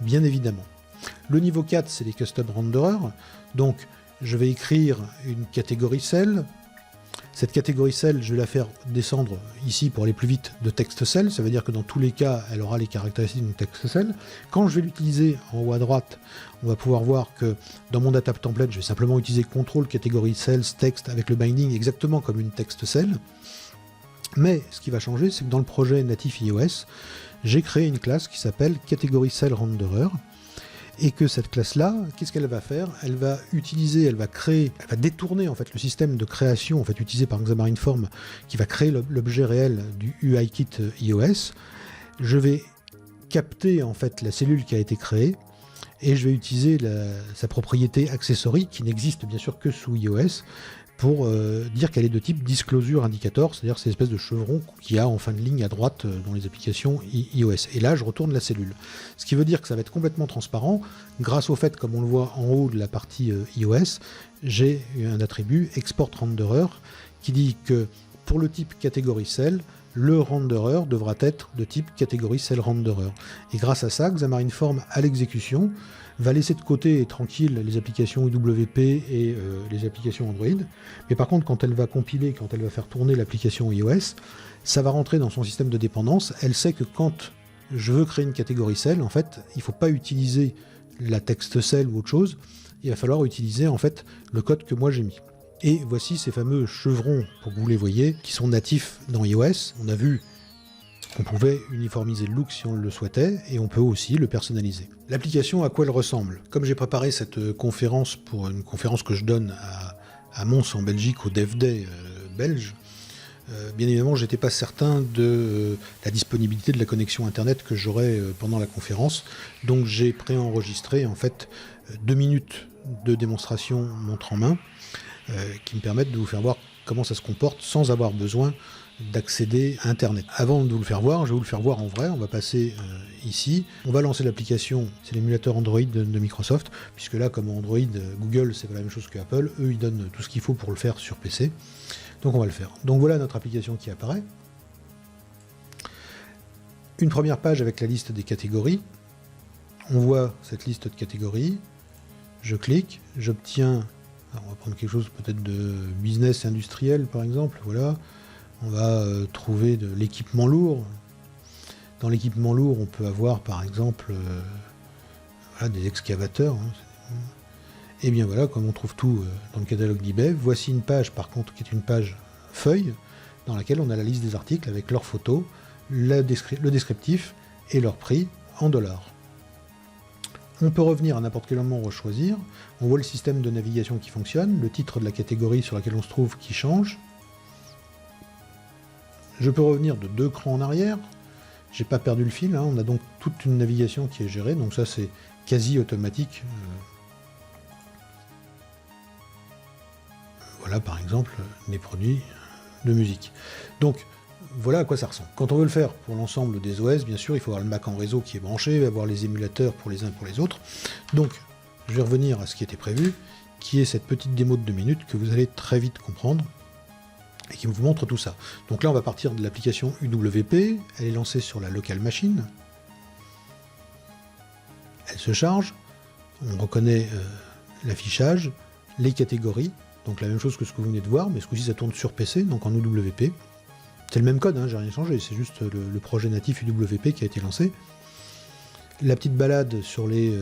bien évidemment. Le niveau 4, c'est les custom renderers. Donc, je vais écrire une catégorie cell. Cette catégorie cell, je vais la faire descendre ici pour aller plus vite de text cell. Ça veut dire que dans tous les cas, elle aura les caractéristiques d'une text cell. Quand je vais l'utiliser en haut à droite, on va pouvoir voir que dans mon data template, je vais simplement utiliser control catégorie cells text avec le binding exactement comme une text cell. Mais ce qui va changer, c'est que dans le projet natif iOS, j'ai créé une classe qui s'appelle catégorie cell renderer. Et que cette classe-là, qu'est-ce qu'elle va faire? Elle va utiliser, elle va détourner en fait le système de création en fait utilisé par Xamarin Form qui va créer l'objet réel du UIKit iOS. Je vais capter en fait la cellule qui a été créée et je vais utiliser sa propriété accessory qui n'existe bien sûr que sous iOS pour dire qu'elle est de type disclosure indicator, c'est-à-dire ces espèces de chevrons qu'il y a en fin de ligne à droite dans les applications iOS. Et là, je retourne la cellule. Ce qui veut dire que ça va être complètement transparent, grâce au fait, comme on le voit en haut de la partie iOS, j'ai un attribut export renderer qui dit que pour le type catégorie cell, le renderer devra être de type catégorie cell renderer. Et grâce à ça, Xamarin Form à l'exécution va laisser de côté tranquille les applications UWP et les applications Android. Mais par contre, quand elle va compiler, quand elle va faire tourner l'application iOS, ça va rentrer dans son système de dépendance. Elle sait que quand je veux créer une catégorie cell, en fait, il ne faut pas utiliser la text cell ou autre chose. Il va falloir utiliser en fait le code que moi j'ai mis. Et voici ces fameux chevrons, pour que vous les voyez, qui sont natifs dans iOS. On a vu qu'on pouvait uniformiser le look si on le souhaitait, et on peut aussi le personnaliser. L'application, à quoi elle ressemble? Comme j'ai préparé cette conférence pour une conférence que je donne à Mons en Belgique, au Dev Day belge, bien évidemment, j'étais pas certain de la disponibilité de la connexion internet que j'aurais pendant la conférence, donc j'ai préenregistré en fait 2 minutes de démonstration montre en main qui me permettent de vous faire voir comment ça se comporte sans avoir besoin d'accéder à internet. Avant de vous le faire voir, je vais vous le faire voir en vrai. On va passer ici, on va lancer l'application, c'est l'émulateur Android de Microsoft, puisque là, comme Android, Google, c'est pas la même chose que Apple, eux ils donnent tout ce qu'il faut pour le faire sur PC. Donc on va le faire. Donc voilà notre application qui apparaît. Une première page avec la liste des catégories. On voit cette liste de catégories. Je clique, j'obtiens, on va prendre quelque chose peut-être de business industriel par exemple, voilà. On va trouver de l'équipement lourd. Dans l'équipement lourd, on peut avoir par exemple voilà, des excavateurs. Hein. Et bien voilà, comme on trouve tout dans le catalogue d'eBay, voici une page par contre qui est une page feuille dans laquelle on a la liste des articles avec leurs photos, le descriptif et leur prix en dollars. On peut revenir à n'importe quel moment rechoisir. On voit le système de navigation qui fonctionne, le titre de la catégorie sur laquelle on se trouve qui change. Je peux revenir de 2 crans en arrière. J'ai pas perdu le fil, hein. On a donc toute une navigation qui est gérée, donc ça c'est quasi automatique. Voilà par exemple les produits de musique. Donc voilà à quoi ça ressemble. Quand on veut le faire pour l'ensemble des OS, bien sûr, il faut avoir le Mac en réseau qui est branché, avoir les émulateurs pour les uns et pour les autres. Donc je vais revenir à ce qui était prévu, qui est cette petite démo de 2 minutes que vous allez très vite comprendre et qui vous montre tout ça. Donc là on va partir de l'application UWP, elle est lancée sur la local machine, elle se charge, on reconnaît l'affichage, les catégories, donc la même chose que ce que vous venez de voir, mais ce coup-ci ça tourne sur PC, donc en UWP. C'est le même code, hein, j'ai rien changé, c'est juste le projet natif UWP qui a été lancé. La petite balade sur les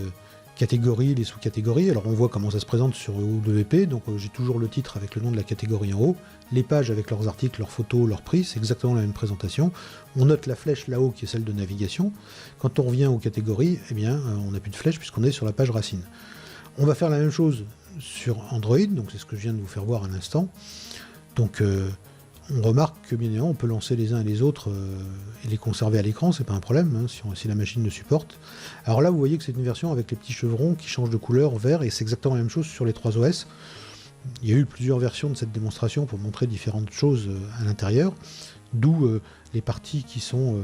catégories, les sous-catégories, alors on voit comment ça se présente sur UWP, donc j'ai toujours le titre avec le nom de la catégorie en haut, les pages avec leurs articles, leurs photos, leurs prix, c'est exactement la même présentation. On note la flèche là-haut qui est celle de navigation. Quand on revient aux catégories, eh bien on n'a plus de flèche puisqu'on est sur la page racine. On va faire la même chose sur Android, donc c'est ce que je viens de vous faire voir à l'instant. Donc on remarque que bien évidemment on peut lancer les uns et les autres et les conserver à l'écran, c'est pas un problème hein, si la machine le supporte. Alors là vous voyez que c'est une version avec les petits chevrons qui changent de couleur vert et c'est exactement la même chose sur les 3 OS. Il y a eu plusieurs versions de cette démonstration pour montrer différentes choses à l'intérieur, d'où les parties qui sont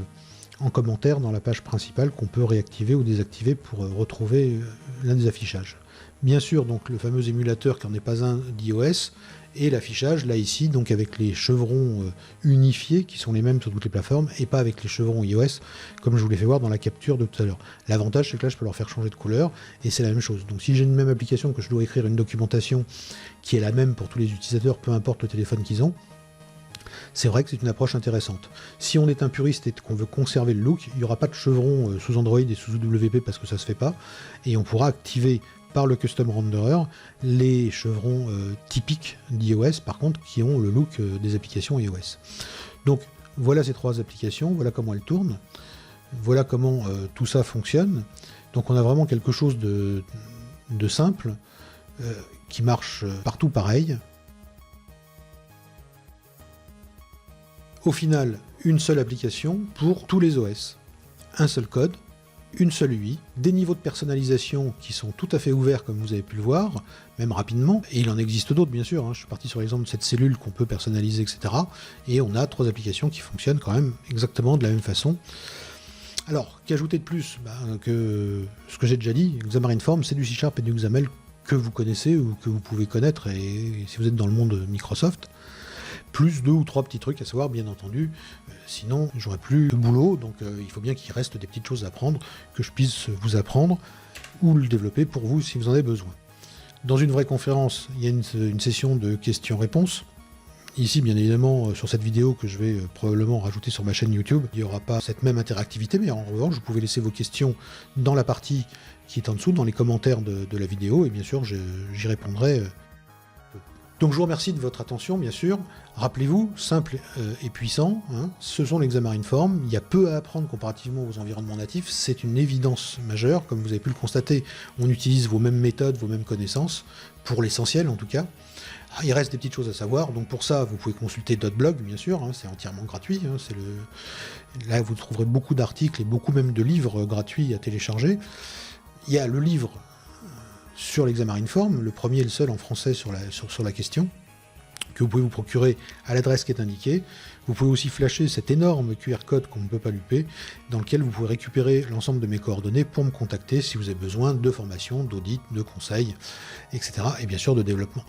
en commentaire dans la page principale qu'on peut réactiver ou désactiver pour retrouver l'un des affichages. Bien sûr, donc le fameux émulateur qui n'en est pas un d'iOS, et l'affichage, là ici, donc avec les chevrons unifiés, qui sont les mêmes sur toutes les plateformes, et pas avec les chevrons iOS, comme je vous l'ai fait voir dans la capture de tout à l'heure. L'avantage, c'est que là, je peux leur faire changer de couleur, et c'est la même chose. Donc si j'ai une même application, que je dois écrire une documentation qui est la même pour tous les utilisateurs, peu importe le téléphone qu'ils ont, c'est vrai que c'est une approche intéressante. Si on est un puriste et qu'on veut conserver le look, il n'y aura pas de chevrons sous Android et sous UWP parce que ça se fait pas, et on pourra activer par le Custom Renderer les chevrons typiques d'iOS, par contre, qui ont le look des applications iOS. Donc voilà ces 3 applications, voilà comment elles tournent, voilà comment tout ça fonctionne. Donc on a vraiment quelque chose de simple, qui marche partout pareil. Au final, une seule application pour tous les OS. Un seul code, une seule UI, des niveaux de personnalisation qui sont tout à fait ouverts comme vous avez pu le voir, même rapidement, et il en existe d'autres bien sûr, hein. Je suis parti sur l'exemple de cette cellule qu'on peut personnaliser, etc. Et on a 3 applications qui fonctionnent quand même exactement de la même façon. Alors, qu'ajouter de plus que ce que j'ai déjà dit, Xamarin Forms, c'est du C# et du XAML que vous connaissez ou que vous pouvez connaître, et si vous êtes dans le monde Microsoft, plus 2 ou 3 petits trucs à savoir, bien entendu, sinon j'aurais plus de boulot, donc il faut bien qu'il reste des petites choses à apprendre, que je puisse vous apprendre, ou le développer pour vous si vous en avez besoin. Dans une vraie conférence, il y a une session de questions-réponses. Ici, bien évidemment, sur cette vidéo que je vais probablement rajouter sur ma chaîne YouTube, il n'y aura pas cette même interactivité, mais en revanche, vous pouvez laisser vos questions dans la partie qui est en dessous, dans les commentaires de la vidéo, et bien sûr, j'y répondrai. Donc je vous remercie de votre attention, bien sûr. Rappelez-vous, simple et puissant, hein, ce sont les Xamarin Forms. Il y a peu à apprendre comparativement aux environnements natifs. C'est une évidence majeure. Comme vous avez pu le constater, on utilise vos mêmes méthodes, vos mêmes connaissances, pour l'essentiel en tout cas. Il reste des petites choses à savoir, donc pour ça, vous pouvez consulter .blog, bien sûr, hein, c'est entièrement gratuit. Hein, là, vous trouverez beaucoup d'articles et beaucoup même de livres gratuits à télécharger. Il y a le livre sur les Xamarin Forms, le premier et le seul en français sur la question, que vous pouvez vous procurer à l'adresse qui est indiquée. Vous pouvez aussi flasher cet énorme QR code qu'on ne peut pas louper, dans lequel vous pouvez récupérer l'ensemble de mes coordonnées pour me contacter si vous avez besoin de formation, d'audit, de conseils, etc. et bien sûr de développement.